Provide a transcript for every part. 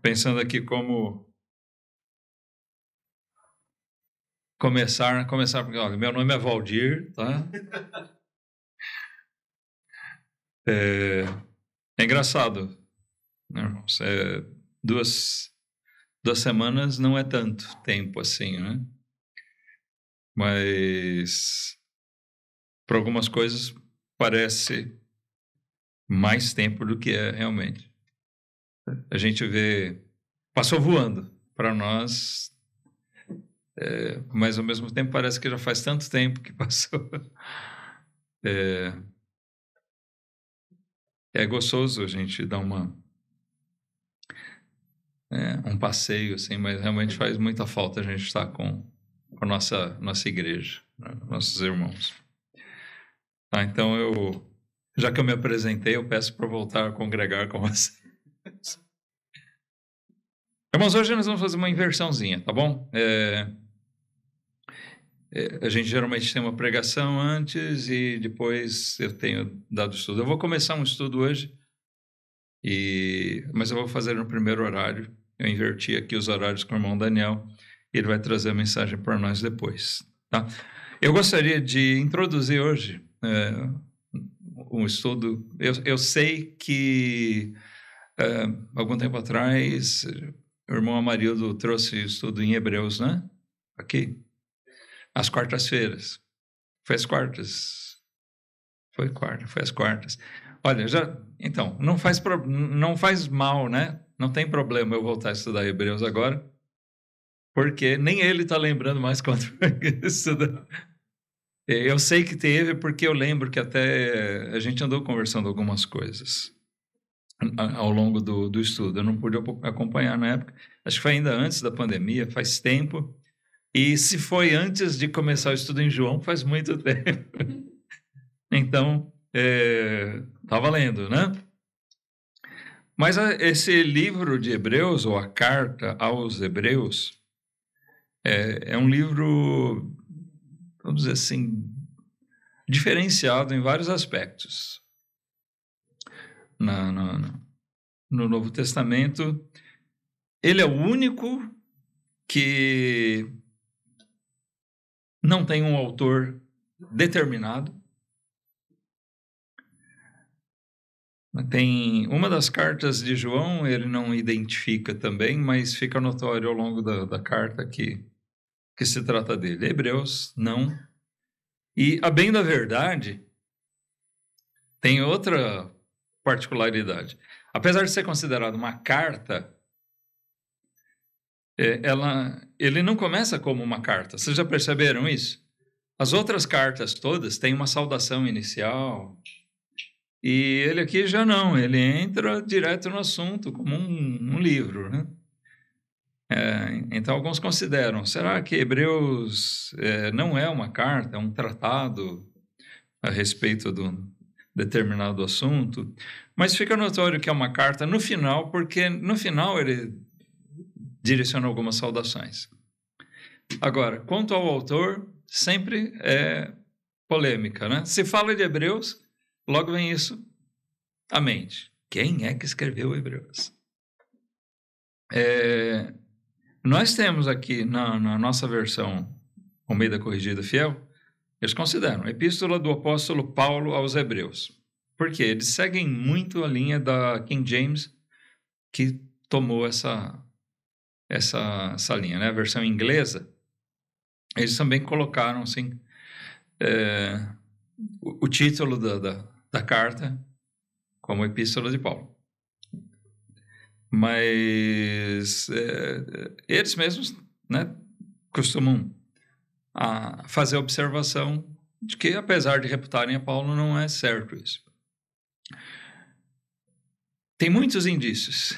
pensando aqui como começar, porque olha, meu nome é Valdir, tá? É engraçado, né, irmãos? Duas semanas não é tanto tempo assim, né? Mas para algumas coisas parece mais tempo do que é realmente. A gente vê, passou voando para nós, mas ao mesmo tempo parece que já faz tanto tempo que passou. É gostoso a gente dar um passeio, assim, mas realmente faz muita falta a gente estar com a nossa igreja, né? Nossos irmãos. Tá, então, já que eu me apresentei, eu peço para voltar a congregar com vocês. Irmãos, hoje nós vamos fazer uma inversãozinha, tá bom? A gente geralmente tem uma pregação antes e depois eu tenho dado estudo. Eu vou começar um estudo hoje, mas eu vou fazer no primeiro horário. Eu inverti aqui os horários com o irmão Daniel e ele vai trazer a mensagem para nós depois, tá? Eu gostaria de introduzir hoje um estudo. Eu sei que algum tempo atrás o irmão Amarildo trouxe estudo em Hebreus, né? Aqui, às quartas-feiras. Foi às quartas. Foi às quartas. Olha, então, não faz mal, né? Não tem problema eu voltar a estudar Hebreus agora, porque nem ele está lembrando mais quando foi estudar. Eu sei que teve, porque eu lembro que até a gente andou conversando algumas coisas ao longo do estudo. Eu não pude acompanhar na época. Acho que foi ainda antes da pandemia, faz tempo. E se foi antes de começar o estudo em João, faz muito tempo. Então, tá valendo, né? Mas esse livro de Hebreus, ou a Carta aos Hebreus, é um livro, vamos dizer assim, diferenciado em vários aspectos. No Novo Testamento, ele é o único que não tem um autor determinado. Tem uma das cartas de João, ele não identifica também, mas fica notório ao longo da carta que se trata dele. Hebreus, não. E, a bem da verdade, tem outra particularidade. Apesar de ser considerado uma carta, ele não começa como uma carta. Vocês já perceberam isso? As outras cartas todas têm uma saudação inicial. E ele aqui já não, ele entra direto no assunto, como um livro, né? Então, alguns consideram, será que Hebreus não é uma carta, é um tratado a respeito de um determinado assunto? Mas fica notório que é uma carta no final, porque no final ele direciona algumas saudações. Agora, quanto ao autor, sempre é polêmica, né? Se fala de Hebreus, logo vem isso à mente. Quem é que escreveu Hebreus? Nós temos aqui na nossa versão Almeida Corrigida Fiel, eles consideram a epístola do apóstolo Paulo aos Hebreus. Por quê? Eles seguem muito a linha da King James, que tomou essa linha, né? A versão inglesa, eles também colocaram assim, o título da carta como Epístola de Paulo. Mas eles mesmos, né, costumam fazer a observação de que, apesar de reputarem a Paulo, não é certo isso. Tem muitos indícios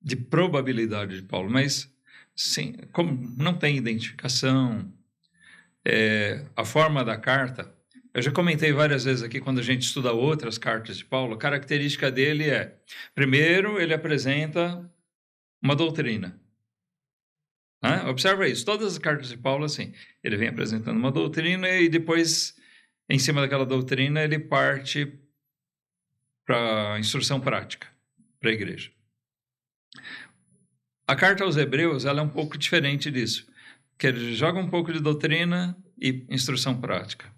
de probabilidade de Paulo, mas sim, como não tem identificação, a forma da carta. Eu já comentei várias vezes aqui, quando a gente estuda outras cartas de Paulo, a característica dele primeiro, ele apresenta uma doutrina. Observa isso, todas as cartas de Paulo, assim, ele vem apresentando uma doutrina e depois, em cima daquela doutrina, ele parte para a instrução prática. para a igreja. A carta aos Hebreus, ela é um pouco diferente disso, que ele joga um pouco de doutrina e instrução prática.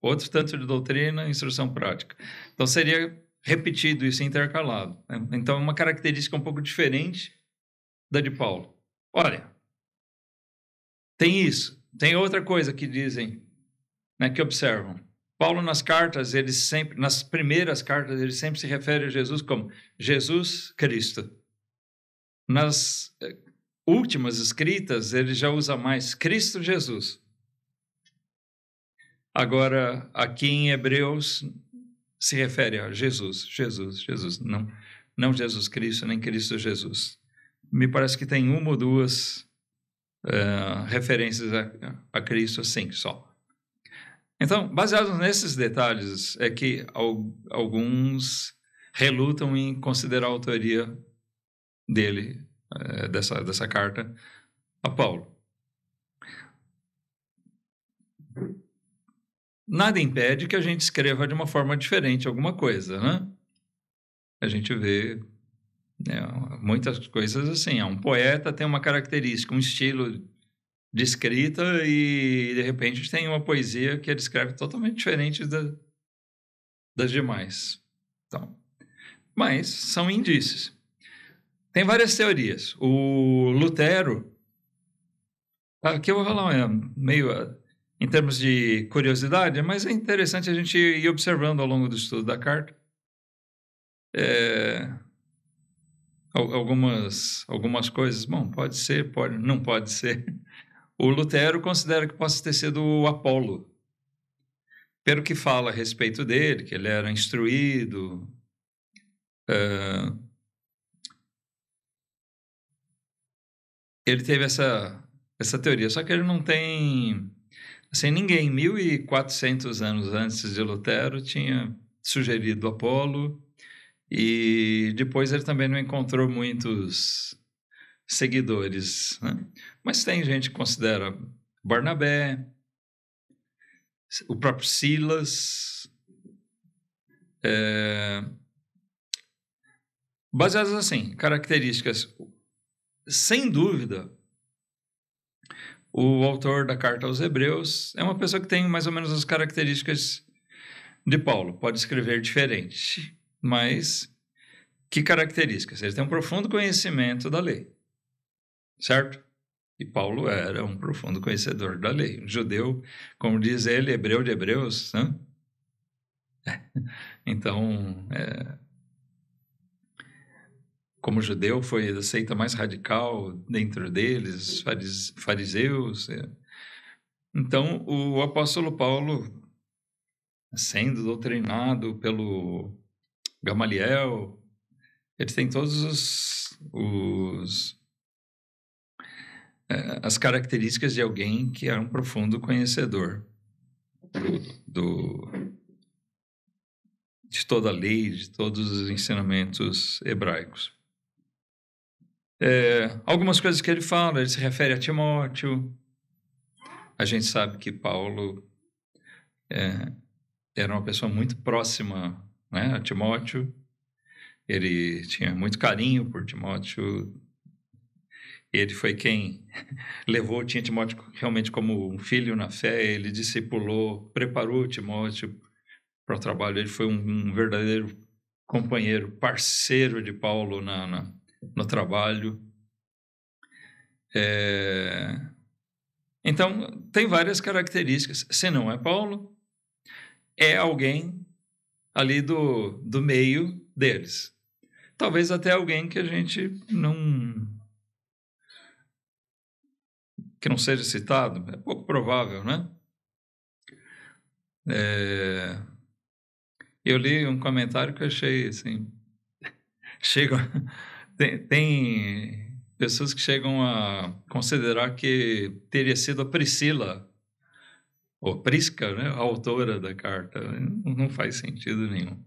Outro tanto de doutrina e instrução prática. Então, seria repetido isso, intercalado, né? Então, é uma característica um pouco diferente da de Paulo. Olha, tem isso. Tem outra coisa que dizem, né, que observam. Paulo, nas cartas, nas primeiras cartas, ele sempre se refere a Jesus como Jesus Cristo. Nas últimas escritas, ele já usa mais Cristo Jesus. Agora, aqui em Hebreus, se refere a Jesus, Jesus, Jesus. Não Jesus Cristo, nem Cristo Jesus. Me parece que tem uma ou duas referências a Cristo assim só. Então, baseados nesses detalhes, é que alguns relutam em considerar a autoria dele, dessa carta a Paulo. Nada impede que a gente escreva de uma forma diferente alguma coisa, né? A gente vê muitas coisas assim. Um poeta tem uma característica, um estilo de escrita e, de repente, tem uma poesia que ele escreve totalmente diferente das demais. Então, mas são indícios. Tem várias teorias. O Lutero, aqui eu vou falar meio em termos de curiosidade, mas é interessante a gente ir observando ao longo do estudo da carta algumas coisas. Bom, pode ser, não pode ser. O Lutero considera que possa ter sido o Apolo, pelo que fala a respeito dele, que ele era instruído. Ele teve essa teoria, só que ele não tem... Assim, ninguém, 1.400 anos antes de Lutero, tinha sugerido Apolo, e depois ele também não encontrou muitos seguidores, né? Mas tem gente que considera Barnabé, o próprio Silas, baseadas assim, características. Sem dúvida, o autor da carta aos Hebreus é uma pessoa que tem mais ou menos as características de Paulo. Pode escrever diferente, mas que características? Ele tem um profundo conhecimento da lei, certo? E Paulo era um profundo conhecedor da lei. Um judeu, como diz ele, hebreu de hebreus, né? Então, como judeu, foi a seita mais radical dentro deles, fariseus. Então, o apóstolo Paulo, sendo doutrinado pelo Gamaliel, ele tem todos as características de alguém que era um profundo conhecedor de toda a lei, de todos os ensinamentos hebraicos. Algumas coisas que ele fala, ele se refere a Timóteo. A gente sabe que Paulo era uma pessoa muito próxima, né, a Timóteo. Ele tinha muito carinho por Timóteo. Ele foi quem tinha Timóteo realmente como um filho na fé. Ele discipulou, preparou Timóteo para o trabalho. Ele foi um verdadeiro companheiro, parceiro de Paulo no trabalho. Então, tem várias características. Se não é Paulo, é alguém ali do meio deles. Talvez até alguém que a gente que não seja citado. É pouco provável, né? Eu li um comentário que eu achei assim... Tem pessoas que chegam a considerar que teria sido a Priscila, ou Prisca, né, a autora da carta. Não faz sentido nenhum.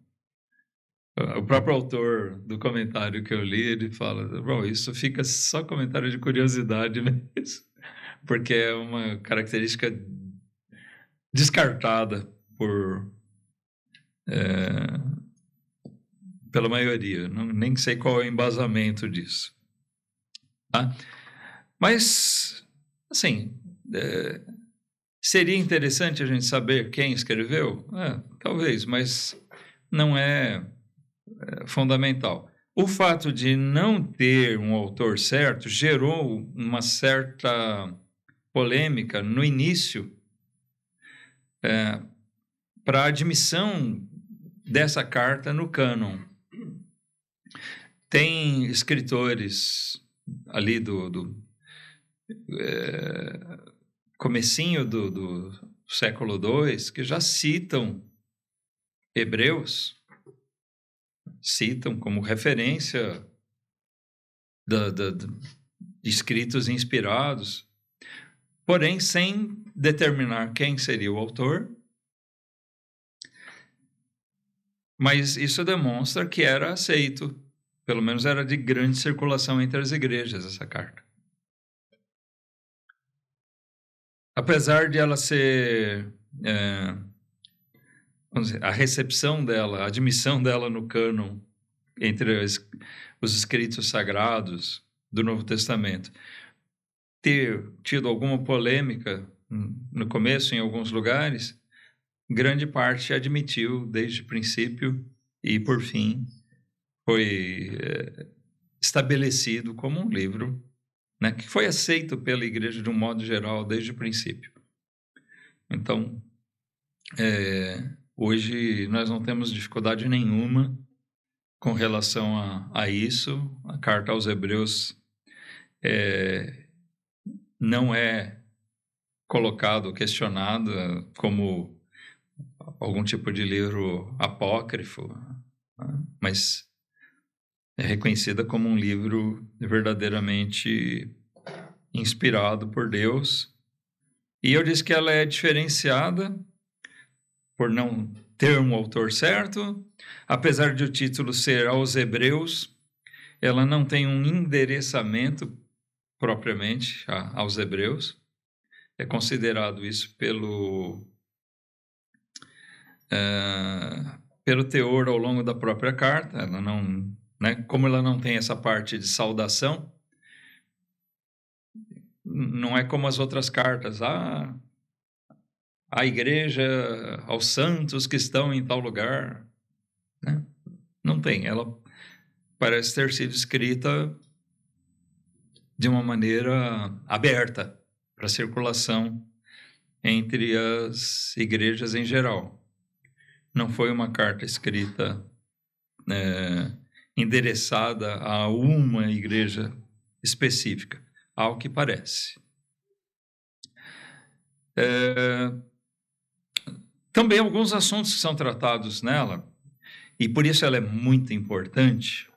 O próprio autor do comentário que eu li, ele fala, bom, isso fica só comentário de curiosidade mesmo, porque é uma característica descartada pela maioria. Nem sei qual é o embasamento disso. Tá? Mas, assim, seria interessante a gente saber quem escreveu? Talvez, mas não é fundamental. O fato de não ter um autor certo gerou uma certa polêmica no início para a admissão dessa carta no cânon. Tem escritores ali do comecinho do século II que já citam Hebreus, citam como referência de escritos inspirados, porém sem determinar quem seria o autor. Mas isso demonstra que era aceito, pelo menos era de grande circulação entre as igrejas, essa carta. Apesar de ela ser, vamos dizer, a recepção dela, a admissão dela no cânon entre os escritos sagrados do Novo Testamento, ter tido alguma polêmica no começo em alguns lugares, grande parte admitiu desde o princípio e, por fim, foi estabelecido como um livro, né, que foi aceito pela igreja de um modo geral desde o princípio. Então, hoje nós não temos dificuldade nenhuma com relação a isso. A carta aos Hebreus não é colocada ou questionada como algum tipo de livro apócrifo, né? Mas é reconhecida como um livro verdadeiramente inspirado por Deus. E eu disse que ela é diferenciada por não ter um autor certo, apesar de o título ser aos Hebreus, ela não tem um endereçamento propriamente aos Hebreus. É considerado isso pelo teor ao longo da própria carta. Ela não, né, como ela não tem essa parte de saudação, não é como as outras cartas, a igreja, aos santos que estão em tal lugar, né? Não tem. Ela parece ter sido escrita de uma maneira aberta para circulação entre as igrejas em geral. Não foi uma carta escrita endereçada a uma igreja específica, ao que parece. Também alguns assuntos que são tratados nela, e por isso ela é muito importante,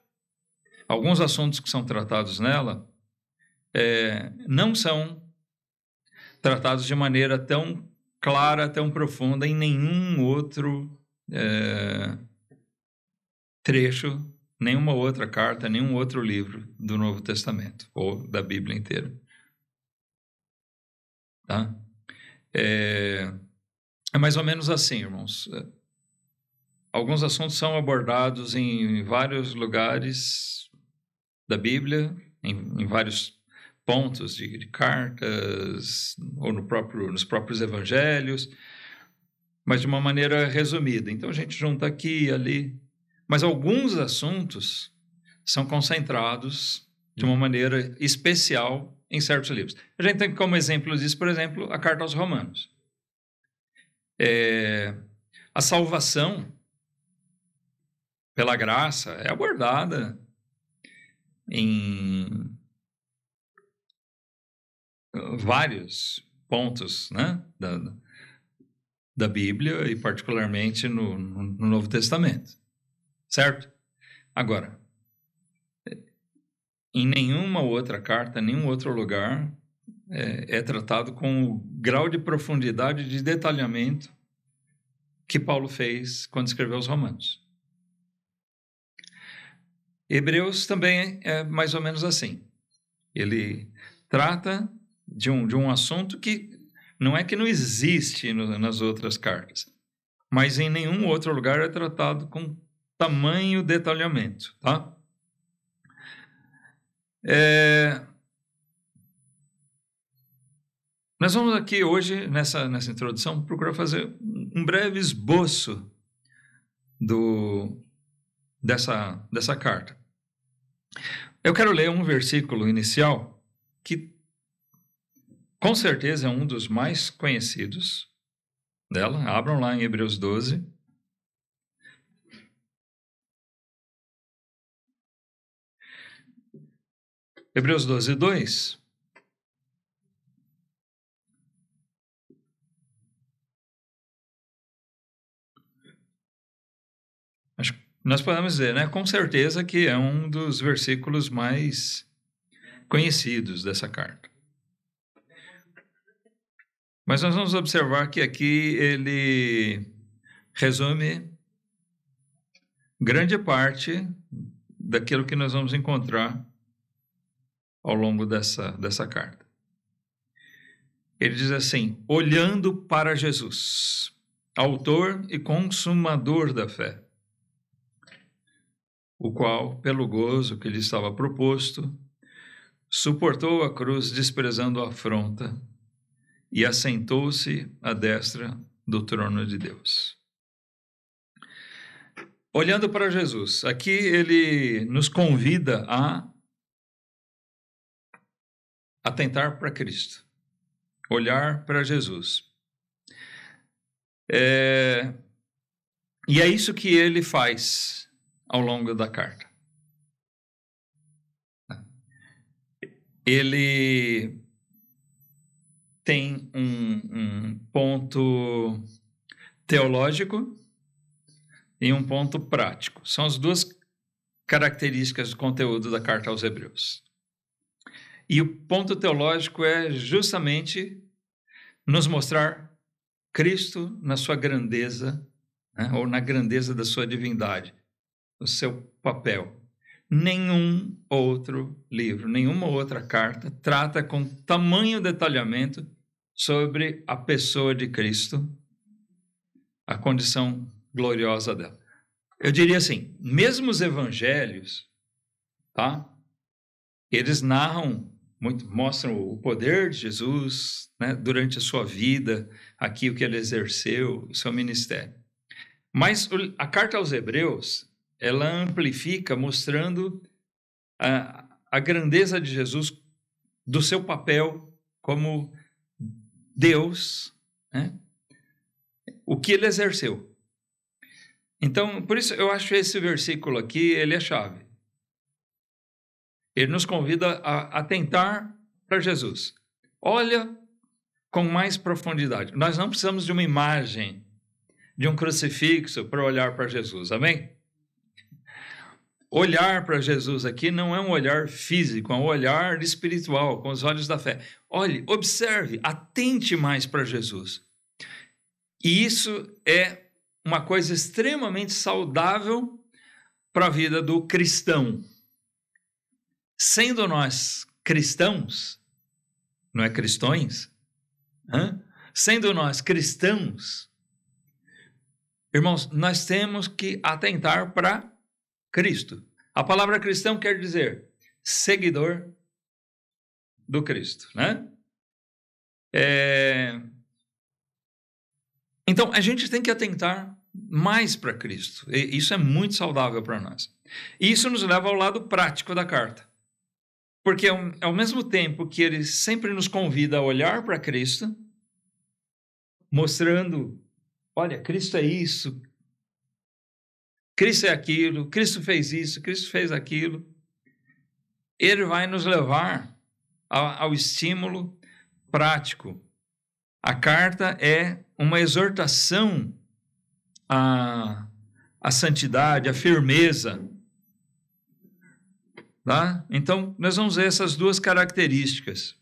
alguns assuntos que são tratados nela não são tratados de maneira tão clara, tão profunda em nenhum outro trecho, nenhuma outra carta, nenhum outro livro do Novo Testamento, ou da Bíblia inteira. Tá? É mais ou menos assim, irmãos. Alguns assuntos são abordados em vários lugares da Bíblia, em vários pontos de cartas, ou nos próprios evangelhos, mas de uma maneira resumida. Então, a gente junta aqui e ali. Mas alguns assuntos são concentrados de uma maneira especial em certos livros. A gente tem como exemplo disso, por exemplo, a Carta aos Romanos. A salvação pela graça é abordada em vários pontos, né, da Bíblia e particularmente no Novo Testamento, certo? Agora, em nenhuma outra carta, nenhum outro lugar é tratado com o grau de profundidade e de detalhamento que Paulo fez quando escreveu os Romanos. Hebreus também é mais ou menos assim. Ele trata de um assunto que não é que não existe nas outras cartas, mas em nenhum outro lugar é tratado com tamanho detalhamento, tá? Nós vamos aqui hoje, nessa introdução, procurar fazer um breve esboço dessa carta. Eu quero ler um versículo inicial que, com certeza, é um dos mais conhecidos dela. Abram lá em Hebreus 12. Hebreus 12, 2. Nós podemos dizer, né, com certeza que é um dos versículos mais conhecidos dessa carta. Mas nós vamos observar que aqui ele resume grande parte daquilo que nós vamos encontrar ao longo dessa carta. Ele diz assim: olhando para Jesus, autor e consumador da fé, o qual, pelo gozo que lhe estava proposto, suportou a cruz, desprezando a afronta, e assentou-se à destra do trono de Deus. Olhando para Jesus, aqui ele nos convida a atentar para Cristo, olhar para Jesus. E é isso que ele faz ao longo da carta. Ele tem um ponto teológico e um ponto prático. São as duas características do conteúdo da carta aos Hebreus. E o ponto teológico é justamente nos mostrar Cristo na sua grandeza, né, ou na grandeza da sua divindade, o seu papel. Nenhum outro livro, nenhuma outra carta trata com tamanho detalhamento sobre a pessoa de Cristo, a condição gloriosa dela. Eu diria assim, mesmo os evangelhos, tá? Eles narram muito, mostram o poder de Jesus, né, durante a sua vida, aqui o que ele exerceu, o seu ministério. Mas a carta aos Hebreus, ela amplifica, mostrando a grandeza de Jesus, do seu papel como Deus, né, o que ele exerceu. Então, por isso eu acho esse versículo aqui, ele é chave. Ele nos convida a atentar para Jesus. Olha com mais profundidade. Nós não precisamos de uma imagem, de um crucifixo para olhar para Jesus, amém? Olhar para Jesus aqui não é um olhar físico, é um olhar espiritual, com os olhos da fé. Olhe, observe, atente mais para Jesus. E isso é uma coisa extremamente saudável para a vida do cristão. Sendo nós cristãos, não é cristões? Sendo nós cristãos, irmãos, nós temos que atentar para Cristo. A palavra cristão quer dizer seguidor do Cristo, né? Então, a gente tem que atentar mais para Cristo. E isso é muito saudável para nós. E isso nos leva ao lado prático da carta. Porque ao mesmo tempo que ele sempre nos convida a olhar para Cristo, mostrando, olha, Cristo é isso, Cristo é aquilo, Cristo fez isso, Cristo fez aquilo. Ele vai nos levar ao estímulo prático. A carta é uma exortação à santidade, à firmeza. Tá? Então, nós vamos ver essas duas características.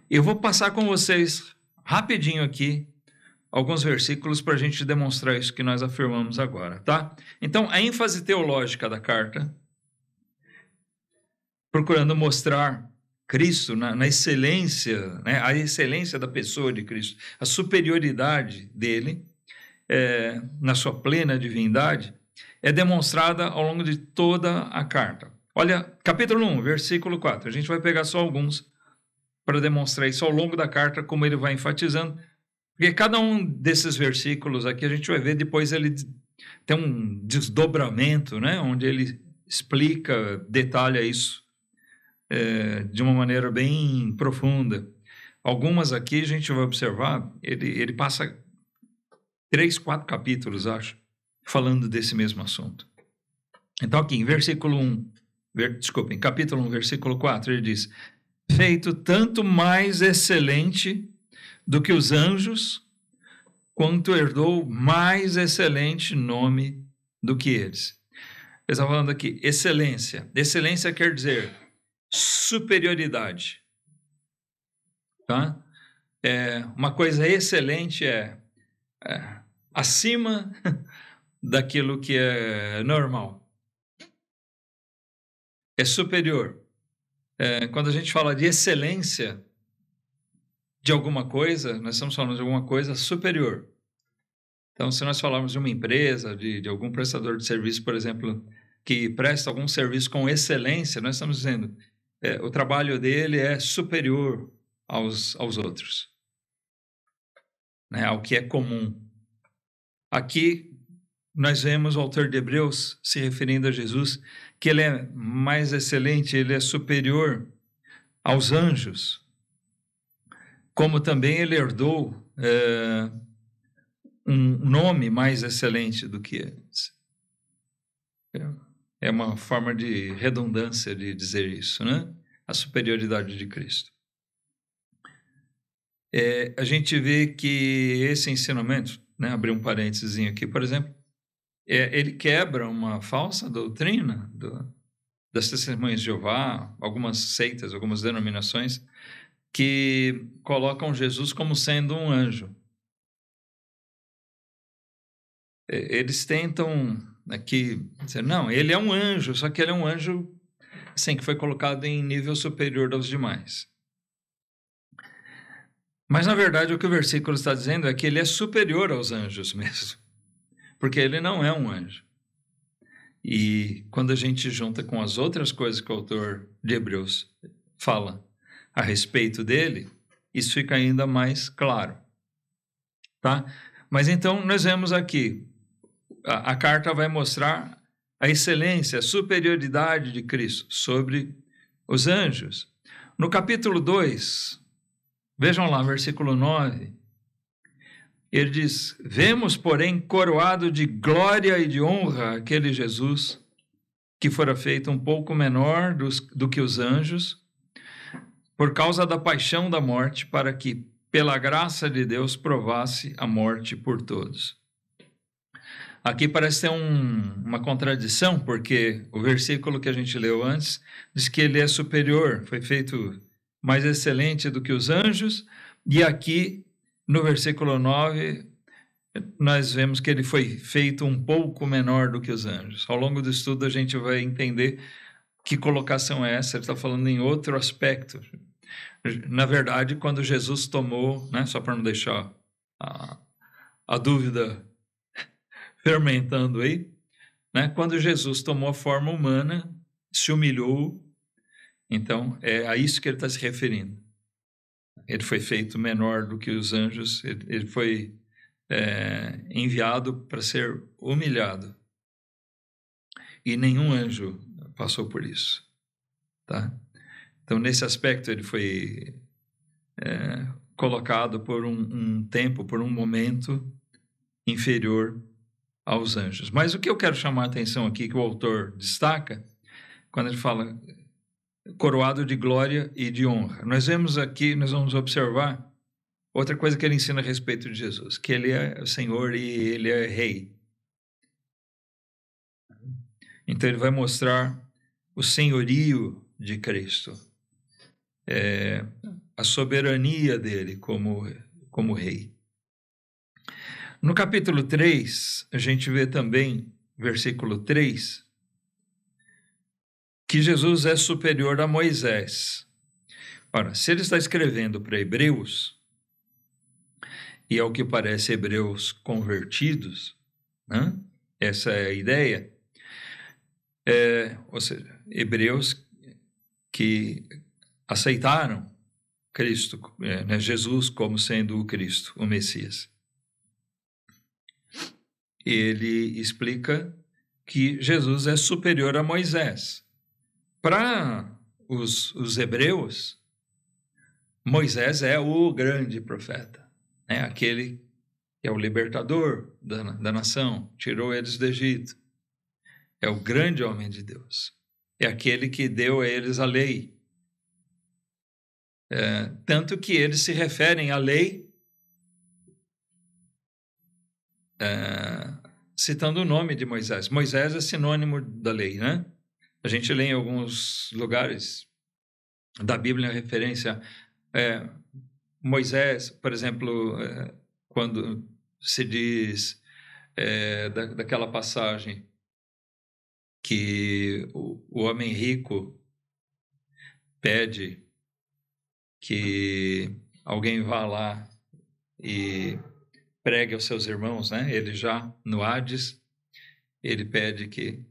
Eu vou passar com vocês rapidinho aqui alguns versículos para a gente demonstrar isso que nós afirmamos agora, tá? Então, a ênfase teológica da carta, procurando mostrar Cristo na excelência, né? A excelência da pessoa de Cristo, a superioridade dele, na sua plena divindade, é demonstrada ao longo de toda a carta. Olha, capítulo 1, versículo 4. A gente vai pegar só alguns para demonstrar isso ao longo da carta, como ele vai enfatizando. Porque cada um desses versículos aqui, a gente vai ver, depois ele tem um desdobramento, né? Onde ele explica, detalha isso de uma maneira bem profunda. Algumas aqui a gente vai observar, ele passa 3, 4 capítulos, acho, falando desse mesmo assunto. Então aqui, em versículo 1, em capítulo 1, versículo 4, ele diz: feito tanto mais excelente do que os anjos, quanto herdou mais excelente nome do que eles. Ele está falando aqui, excelência. Excelência quer dizer superioridade. Tá? Uma coisa excelente é acima daquilo que é normal. É superior. Quando a gente fala de excelência de alguma coisa, nós estamos falando de alguma coisa superior. Então, se nós falarmos de uma empresa, de algum prestador de serviço, por exemplo, que presta algum serviço com excelência, nós estamos dizendo o trabalho dele é superior aos outros, né, ao que é comum. Aqui nós vemos o autor de Hebreus se referindo a Jesus, que ele é mais excelente, ele é superior aos anjos, como também ele herdou um nome mais excelente do que eles. É uma forma de redundância de dizer isso, né? A superioridade de Cristo. A gente vê que esse ensinamento, né, abrir um parênteses aqui, por exemplo, ele quebra uma falsa doutrina das testemunhas de Jeová, algumas seitas, algumas denominações, que colocam Jesus como sendo um anjo. Eles tentam aqui dizer, não, ele é um anjo, só que ele é um anjo assim, que foi colocado em nível superior aos demais. Mas, na verdade, o que o versículo está dizendo é que ele é superior aos anjos mesmo, porque ele não é um anjo. E quando a gente junta com as outras coisas que o autor de Hebreus fala a respeito dele, isso fica ainda mais claro. Tá? Mas então nós vemos aqui, a carta vai mostrar a excelência, a superioridade de Cristo sobre os anjos. No capítulo 2, vejam lá, versículo 9, ele diz: vemos, porém, coroado de glória e de honra aquele Jesus que fora feito um pouco menor do que os anjos, por causa da paixão da morte, para que, pela graça de Deus, provasse a morte por todos. Aqui parece ter uma contradição, porque o versículo que a gente leu antes diz que ele é superior, foi feito mais excelente do que os anjos, e aqui no versículo 9 nós vemos que ele foi feito um pouco menor do que os anjos. Ao longo do estudo a gente vai entender que colocação é essa, ele está falando em outro aspecto. Na verdade, quando Jesus tomou, né, só para não deixar a dúvida fermentando aí, né, quando Jesus tomou a forma humana, se humilhou, então é a isso que ele está se referindo. Ele foi feito menor do que os anjos, ele foi enviado para ser humilhado. E nenhum anjo passou por isso. Tá? Então, nesse aspecto, ele foi colocado por um tempo, por um momento inferior aos anjos. Mas o que eu quero chamar a atenção aqui, que o autor destaca, quando ele fala coroado de glória e de honra. Nós vemos aqui, nós vamos observar outra coisa que ele ensina a respeito de Jesus, que ele é o Senhor e ele é Rei. Então ele vai mostrar o senhorio de Cristo, a soberania dele como Rei. No capítulo 3, a gente vê também, versículo 3, que Jesus é superior a Moisés. Ora, se ele está escrevendo para hebreus, e ao que parece hebreus convertidos, né? Essa é a ideia, ou seja, hebreus que aceitaram Cristo, né, Jesus como sendo o Cristo, o Messias. Ele explica que Jesus é superior a Moisés. Para os hebreus, Moisés é o grande profeta, né? Aquele que é o libertador da nação, tirou eles do Egito. É o grande homem de Deus. É aquele que deu a eles a lei. Tanto que eles se referem à lei citando o nome de Moisés. Moisés é sinônimo da lei, né? A gente lê em alguns lugares da Bíblia a referência Moisés, por exemplo, quando se diz daquela passagem que o homem rico pede que alguém vá lá e pregue aos seus irmãos, né? Ele já no Hades, ele pede que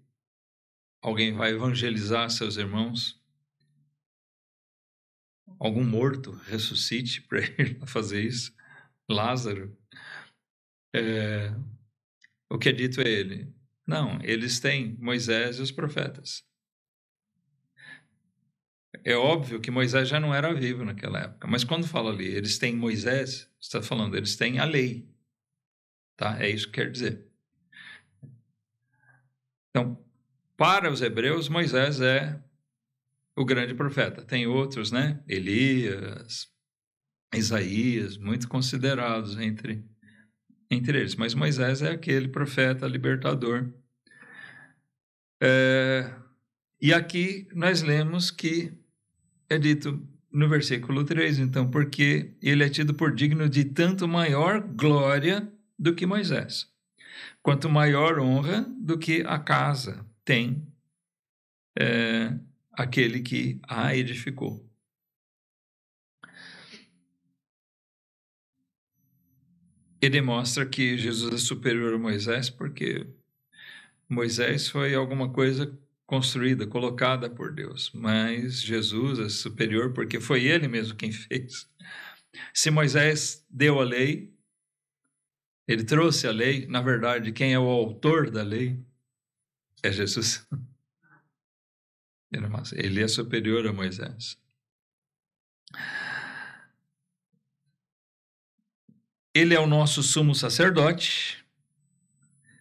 alguém vá evangelizar seus irmãos, algum morto ressuscite para ele fazer isso, Lázaro. O que é dito a ele? Não, eles têm Moisés e os profetas. É óbvio que Moisés já não era vivo naquela época, mas quando fala ali, eles têm Moisés, está falando, eles têm a lei, tá? É isso que quer dizer. Então, para os hebreus, Moisés é o grande profeta. Tem outros, né? Elias, Isaías, muito considerados entre eles, mas Moisés é aquele profeta libertador. E aqui nós lemos que é dito no versículo 3, então, porque ele é tido por digno de tanto maior glória do que Moisés, quanto maior honra do que a casa tem aquele que a edificou. Ele mostra que Jesus é superior a Moisés porque Moisés foi alguma coisa construída, colocada por Deus, mas Jesus é superior porque foi ele mesmo quem fez. Se Moisés deu a lei, ele trouxe a lei, na verdade, quem é o autor da lei é Jesus. Ele é superior a Moisés. Ele é o nosso sumo sacerdote.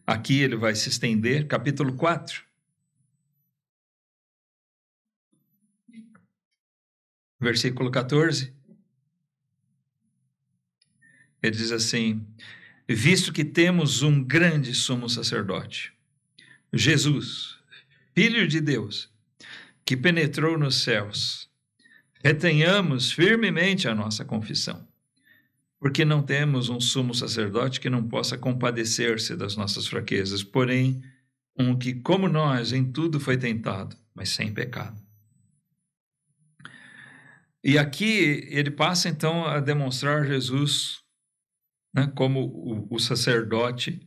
Aqui ele vai se estender, capítulo 4. Versículo 14. Ele diz assim: visto que temos um grande sumo sacerdote, Jesus, Filho de Deus, que penetrou nos céus, retenhamos firmemente a nossa confissão, porque não temos um sumo sacerdote que não possa compadecer-se das nossas fraquezas, porém, um que, como nós, em tudo foi tentado, mas sem pecado. E aqui ele passa, então, a demonstrar Jesus, né, como o sacerdote,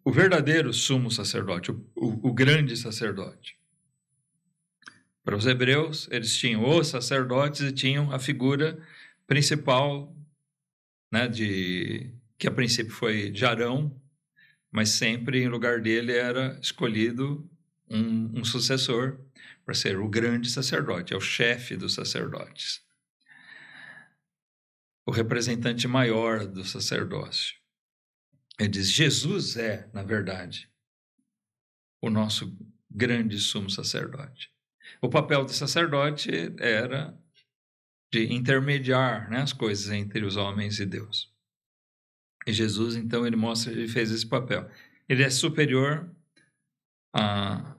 o verdadeiro sumo sacerdote, o grande sacerdote. Para os hebreus, eles tinham os sacerdotes e tinham a figura principal, né, que a princípio foi de Arão, mas sempre em lugar dele era escolhido um sucessor para ser o grande sacerdote, é o chefe dos sacerdotes, o representante maior do sacerdócio. Ele diz: Jesus é, na verdade, o nosso grande sumo sacerdote. O papel do sacerdote era de intermediar, né, as coisas entre os homens e Deus. E Jesus, então, ele fez esse papel. Ele é superior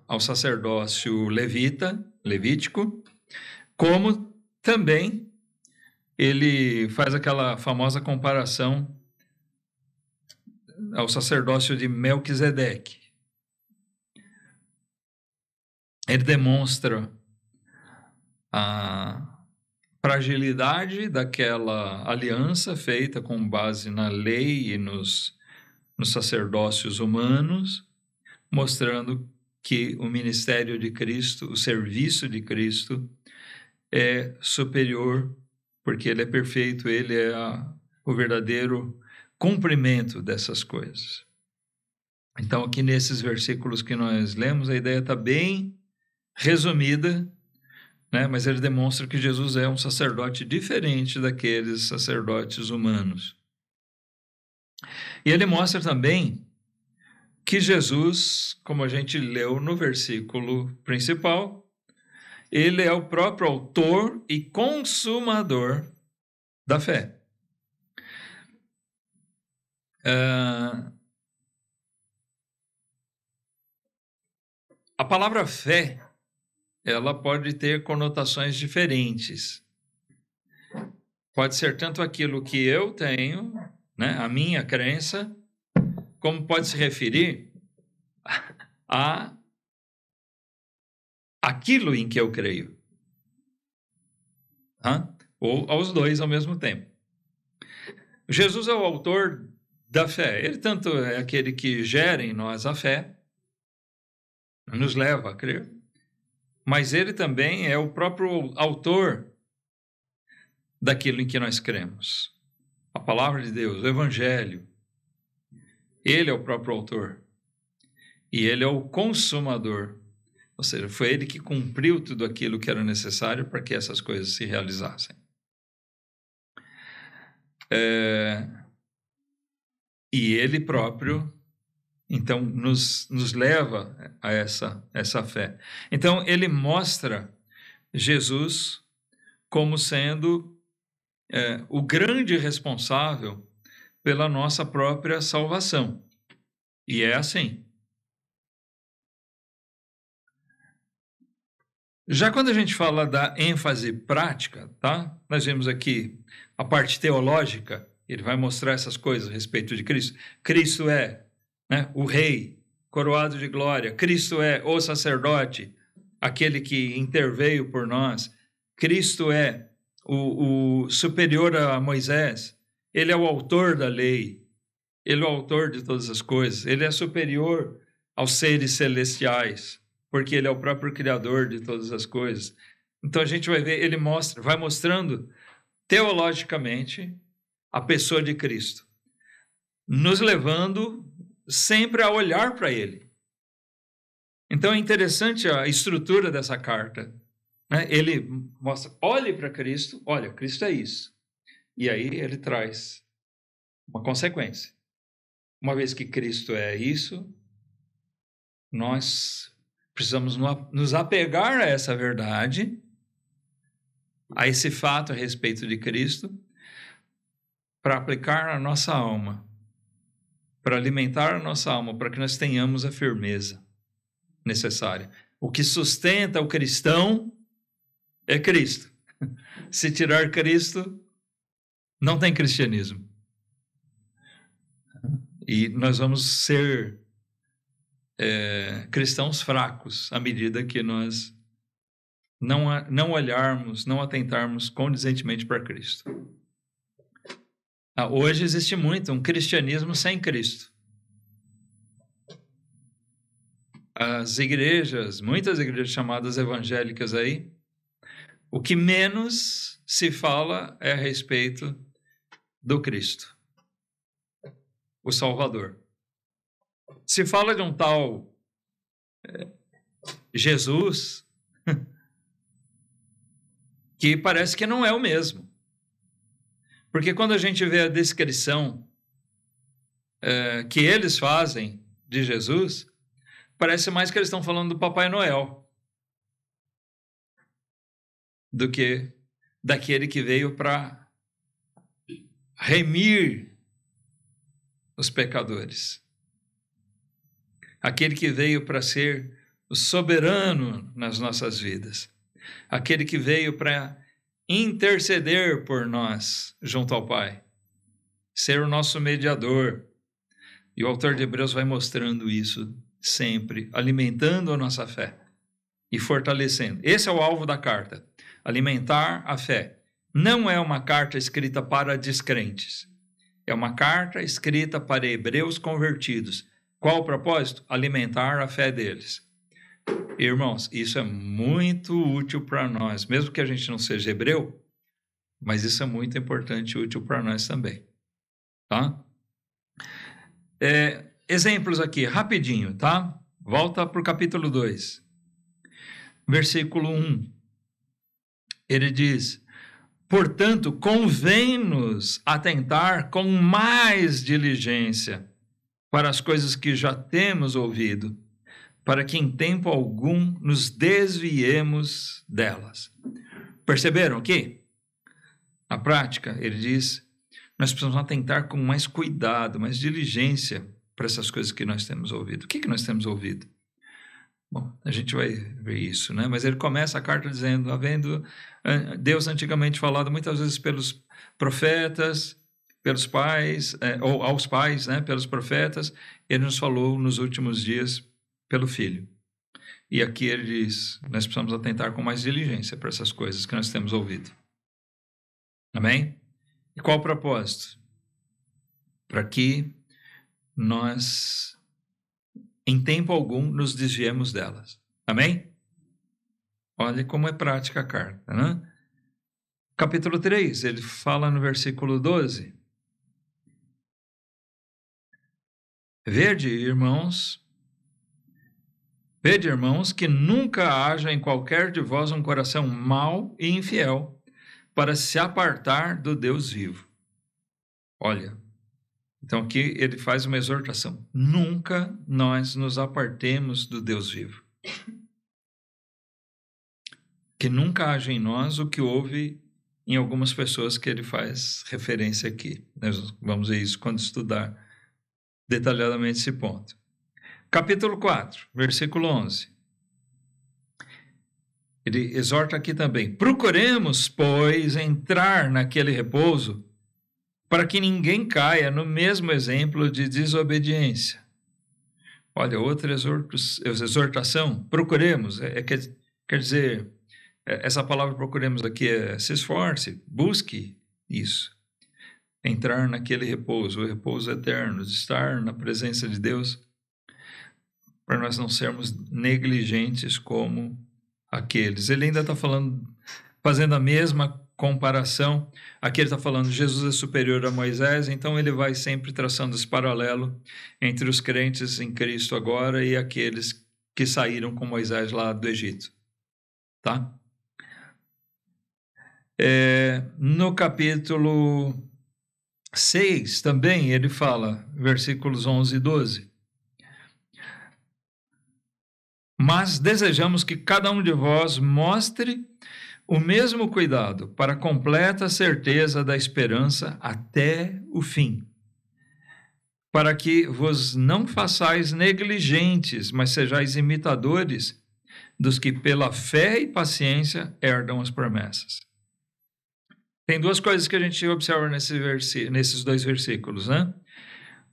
ao sacerdócio levítico, como também ele faz aquela famosa comparação ao sacerdócio de Melquisedeque. Ele demonstra a fragilidade daquela aliança feita com base na lei e nos sacerdócios humanos, mostrando que o ministério de Cristo, o serviço de Cristo é superior, porque ele é perfeito, ele é o verdadeiro cumprimento dessas coisas. Então, aqui nesses versículos que nós lemos, a ideia está bem resumida, né? Mas ele demonstra que Jesus é um sacerdote diferente daqueles sacerdotes humanos. E ele mostra também que Jesus, como a gente leu no versículo principal, ele é o próprio autor e consumador da fé. A palavra fé, ela pode ter conotações diferentes. Pode ser tanto aquilo que eu tenho, né, a minha crença, como pode se referir a aquilo em que eu creio. Ou aos dois ao mesmo tempo. Jesus é o autor da fé. Ele tanto é aquele que gera em nós a fé, nos leva a crer, mas ele também é o próprio autor daquilo em que nós cremos. A palavra de Deus, o Evangelho, ele é o próprio autor e ele é o consumador, ou seja, foi ele que cumpriu tudo aquilo que era necessário para que essas coisas se realizassem. E ele próprio, então, nos leva a essa fé. Então, ele mostra Jesus como sendo o grande responsável pela nossa própria salvação. E é assim. Já quando a gente fala da ênfase prática, tá? Nós vemos aqui a parte teológica, ele vai mostrar essas coisas a respeito de Cristo. Cristo é, né, o rei coroado de glória. Cristo é o sacerdote, aquele que interveio por nós. Cristo é o superior a Moisés. Ele é o autor da lei. Ele é o autor de todas as coisas. Ele é superior aos seres celestiais, porque ele é o próprio criador de todas as coisas. Então a gente vai ver, ele vai mostrando teologicamente a pessoa de Cristo, nos levando sempre a olhar para ele. Então é interessante a estrutura dessa carta, né? Ele mostra, olhe para Cristo, olha, Cristo é isso. E aí ele traz uma consequência. Uma vez que Cristo é isso, nós precisamos nos apegar a essa verdade, a esse fato a respeito de Cristo, para aplicar na nossa alma, para alimentar a nossa alma, para que nós tenhamos a firmeza necessária. O que sustenta o cristão é Cristo. Se tirar Cristo, não tem cristianismo. E nós vamos ser cristãos fracos à medida que nós não olharmos, não atentarmos condizentemente para Cristo. Hoje existe muito um cristianismo sem Cristo. As igrejas, muitas igrejas chamadas evangélicas aí, o que menos se fala é a respeito do Cristo, o Salvador. Se fala de um tal Jesus, que parece que não é o mesmo. Porque quando a gente vê a descrição que eles fazem de Jesus, parece mais que eles estão falando do Papai Noel do que daquele que veio para remir os pecadores. Aquele que veio para ser o soberano nas nossas vidas. Aquele que veio para interceder por nós junto ao Pai. Ser o nosso mediador. E o autor de Hebreus vai mostrando isso sempre, alimentando a nossa fé e fortalecendo. Esse é o alvo da carta, alimentar a fé. Não é uma carta escrita para descrentes. É uma carta escrita para hebreus convertidos. Qual o propósito? Alimentar a fé deles. Irmãos, isso é muito útil para nós, mesmo que a gente não seja hebreu, mas isso é muito importante e útil para nós também, tá? Exemplos aqui, rapidinho, tá? Volta para o capítulo 2, versículo 1. Ele diz: portanto, convém-nos atentar com mais diligência para as coisas que já temos ouvido, para que em tempo algum nos desviemos delas. Perceberam aqui? Na prática, ele diz, nós precisamos atentar com mais cuidado, mais diligência para essas coisas que nós temos ouvido. O que nós temos ouvido? Bom, a gente vai ver isso, né? Mas ele começa a carta dizendo, havendo Deus antigamente falado muitas vezes pelos profetas, pelos pais, ou aos pais, né? Pelos profetas, ele nos falou nos últimos dias pelo Filho. E aqui ele diz, nós precisamos atentar com mais diligência para essas coisas que nós temos ouvido. Amém? E qual o propósito? Para que nós, em tempo algum, nos desviemos delas. Amém? Olha como é prática a carta, né? Capítulo 3, ele fala no versículo 12. Vede, irmãos, que nunca haja em qualquer de vós um coração mau e infiel, para se apartar do Deus vivo. Olha, então aqui ele faz uma exortação. Nunca nós nos apartemos do Deus vivo. Que nunca haja em nós o que houve em algumas pessoas que ele faz referência aqui. Nós vamos ver isso quando estudar detalhadamente esse ponto. Capítulo 4, versículo 11. Ele exorta aqui também. Procuremos, pois, entrar naquele repouso para que ninguém caia no mesmo exemplo de desobediência. Olha, outra exortação. Procuremos, quer dizer, essa palavra procuremos aqui é se esforce, busque isso. Entrar naquele repouso, o repouso eterno, de estar na presença de Deus, para nós não sermos negligentes como aqueles. Ele ainda está falando, fazendo a mesma comparação. Aqui ele está falando Jesus é superior a Moisés, então ele vai sempre traçando esse paralelo entre os crentes em Cristo agora e aqueles que saíram com Moisés lá do Egito. Tá? No capítulo 6 também ele fala, versículos 11 e 12. Mas desejamos que cada um de vós mostre o mesmo cuidado para a completa certeza da esperança até o fim, para que vos não façais negligentes, mas sejais imitadores dos que pela fé e paciência herdam as promessas. Tem duas coisas que a gente observa nesses dois versículos, né?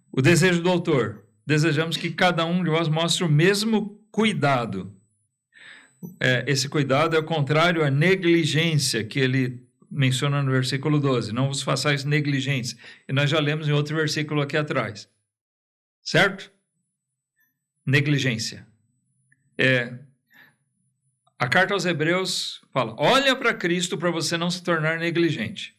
O desejo do autor. Desejamos que cada um de vós mostre o mesmo cuidado. Esse cuidado é o contrário à negligência que ele menciona no versículo 12. Não vos façais negligência. E nós já lemos em outro versículo aqui atrás. Certo? Negligência. A carta aos Hebreus fala, olha para Cristo para você não se tornar negligente.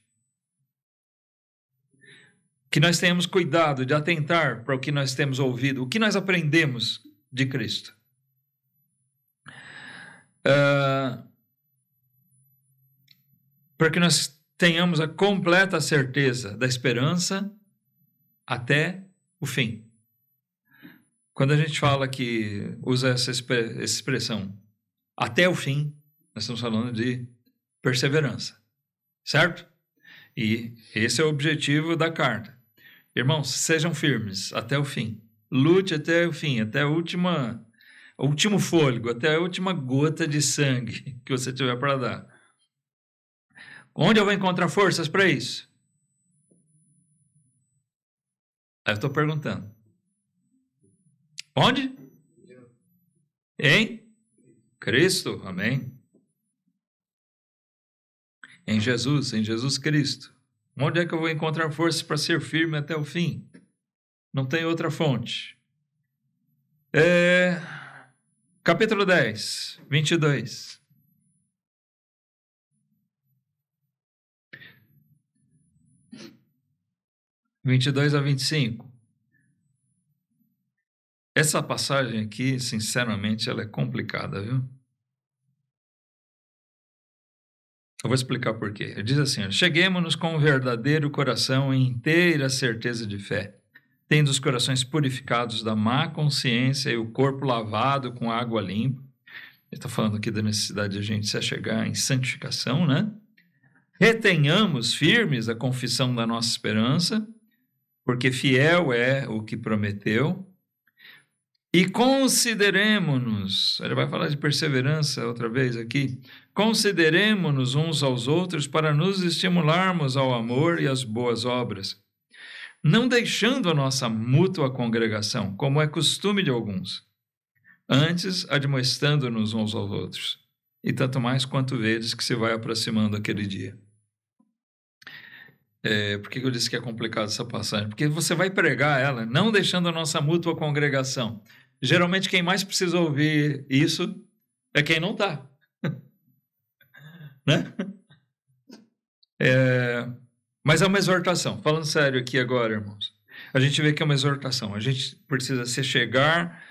Que nós tenhamos cuidado de atentar para o que nós temos ouvido, o que nós aprendemos de Cristo. Para que nós tenhamos a completa certeza da esperança até o fim. Quando a gente fala que usa essa expressão até o fim, nós estamos falando de perseverança, certo? E esse é o objetivo da carta. Irmãos, sejam firmes até o fim. Lute até o fim, até o último fôlego, até a última gota de sangue que você tiver para dar. Onde eu vou encontrar forças para isso? Eu estou perguntando. Onde? Em Cristo, amém. Em Jesus Cristo. Onde é que eu vou encontrar forças para ser firme até o fim? Não tem outra fonte. Capítulo 10, 22. (22 a 25). Essa passagem aqui, sinceramente, ela é complicada, viu? Eu vou explicar por quê. Ele diz assim: cheguemo-nos com um verdadeiro coração e inteira certeza de fé, tendo os corações purificados da má consciência e o corpo lavado com água limpa. Ele está falando aqui da necessidade de a gente se achegar em santificação, né? Retenhamos firmes a confissão da nossa esperança, porque fiel é o que prometeu. E consideremo-nos, ele vai falar de perseverança outra vez aqui, consideremo-nos uns aos outros para nos estimularmos ao amor e às boas obras, não deixando a nossa mútua congregação, como é costume de alguns, antes admoestando-nos uns aos outros, e tanto mais quanto vedes que se vai aproximando aquele dia. Por que eu disse que é complicado essa passagem? Porque você vai pregar ela, não deixando a nossa mútua congregação. Geralmente quem mais precisa ouvir isso é quem não está. Né? Mas é uma exortação. Falando sério aqui agora, irmãos. A gente vê que é uma exortação. A gente precisa se chegar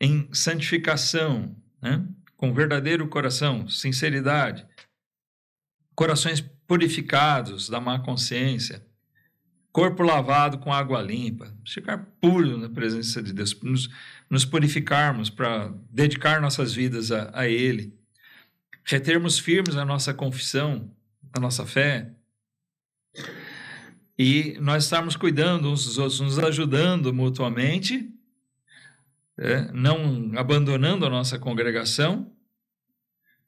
em santificação, né? Com verdadeiro coração, sinceridade, corações purificados da má consciência, corpo lavado com água limpa, ficar puro na presença de Deus, nos purificarmos para dedicar nossas vidas a Ele, retermos firmes a nossa confissão, a nossa fé, e nós estarmos cuidando uns dos outros, nos ajudando mutuamente, não abandonando a nossa congregação,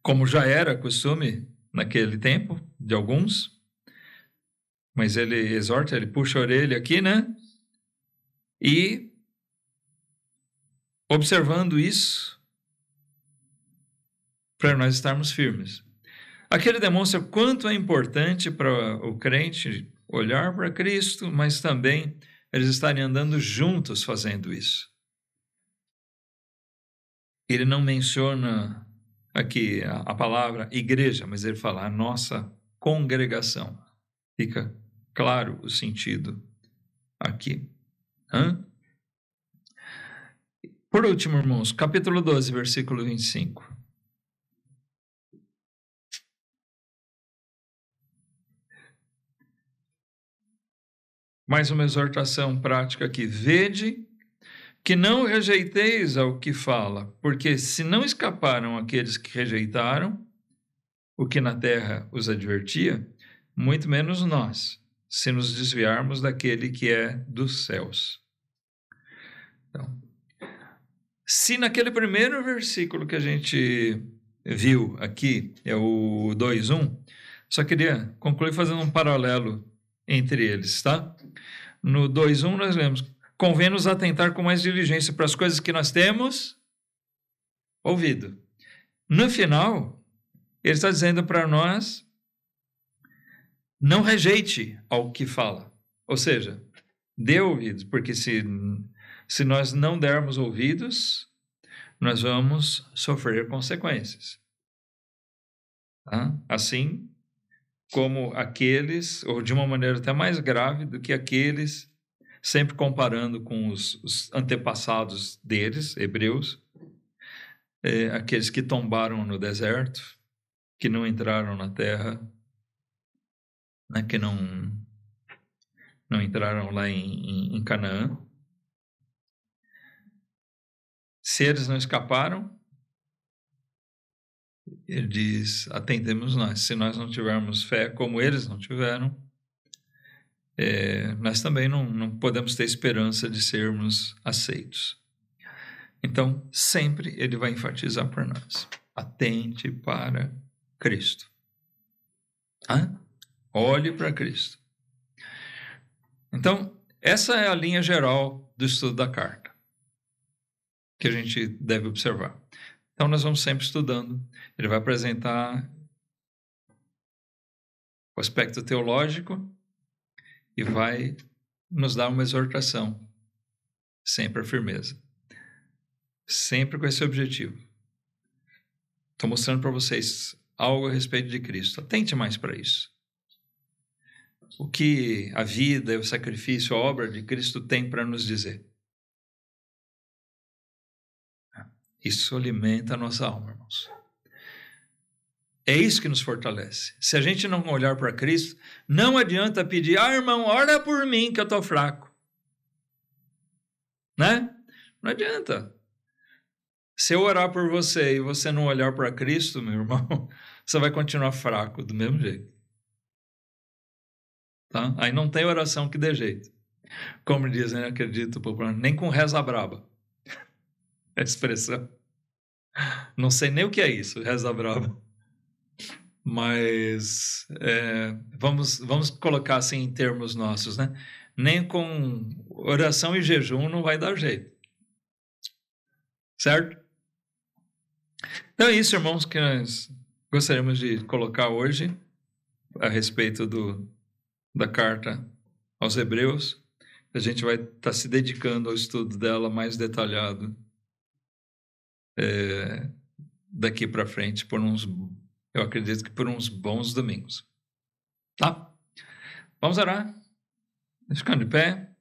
como já era costume naquele tempo de alguns, mas ele exorta, ele puxa a orelha aqui, né? E observando isso, para nós estarmos firmes. Aqui ele demonstra quanto é importante para o crente olhar para Cristo, mas também eles estarem andando juntos fazendo isso. Ele não menciona aqui a palavra igreja, mas ele fala a nossa congregação. Fica claro o sentido aqui. Por último, irmãos, capítulo 12, versículo 25. Mais uma exortação prática aqui. Vede que não rejeiteis ao que fala, porque se não escaparam aqueles que rejeitaram o que na terra os advertia, muito menos nós, se nos desviarmos daquele que é dos céus. Então, se naquele primeiro versículo que a gente viu aqui, é o 2:1, só queria concluir fazendo um paralelo entre eles, tá? No 2:1 nós lemos: convém-nos atentar com mais diligência para as coisas que nós temos ouvido. No final, ele está dizendo para nós: não rejeite ao que fala. Ou seja, dê ouvidos, porque se nós não dermos ouvidos, nós vamos sofrer consequências. Tá? Assim como aqueles, ou de uma maneira até mais grave do que aqueles, sempre comparando com os antepassados deles, hebreus, aqueles que tombaram no deserto, que não entraram na terra, né, que não entraram lá em Canaã. Se eles não escaparam, ele diz, atendemos nós. Se nós não tivermos fé como eles não tiveram, nós também não podemos ter esperança de sermos aceitos. Então, sempre ele vai enfatizar para nós: atente para Cristo. Olhe para Cristo. Então, essa é a linha geral do estudo da carta, que a gente deve observar. Então, nós vamos sempre estudando. Ele vai apresentar o aspecto teológico e vai nos dar uma exortação, sempre a firmeza. sempre com esse objetivo. Estou mostrando para vocês algo a respeito de Cristo. Atente mais para isso. O que a vida, o sacrifício, a obra de Cristo tem para nos dizer. Isso alimenta a nossa alma, irmãos. É isso que nos fortalece. Se a gente não olhar para Cristo, não adianta pedir, irmão, ora por mim que eu estou fraco. Né? Não adianta. Se eu orar por você e você não olhar para Cristo, meu irmão, você vai continuar fraco do mesmo jeito. Tá? Aí não tem oração que dê jeito. Como dizem, acredito, nem com reza braba. A expressão. Não sei nem o que é isso, reza braba. Mas vamos colocar assim em termos nossos, né? Nem com oração e jejum não vai dar jeito. Certo? Então é isso, irmãos, que nós gostaríamos de colocar hoje a respeito da carta aos Hebreus. A gente vai estar se dedicando ao estudo dela mais detalhado daqui para frente, eu acredito que por uns bons domingos. Tá? Vamos orar. Ficando de pé.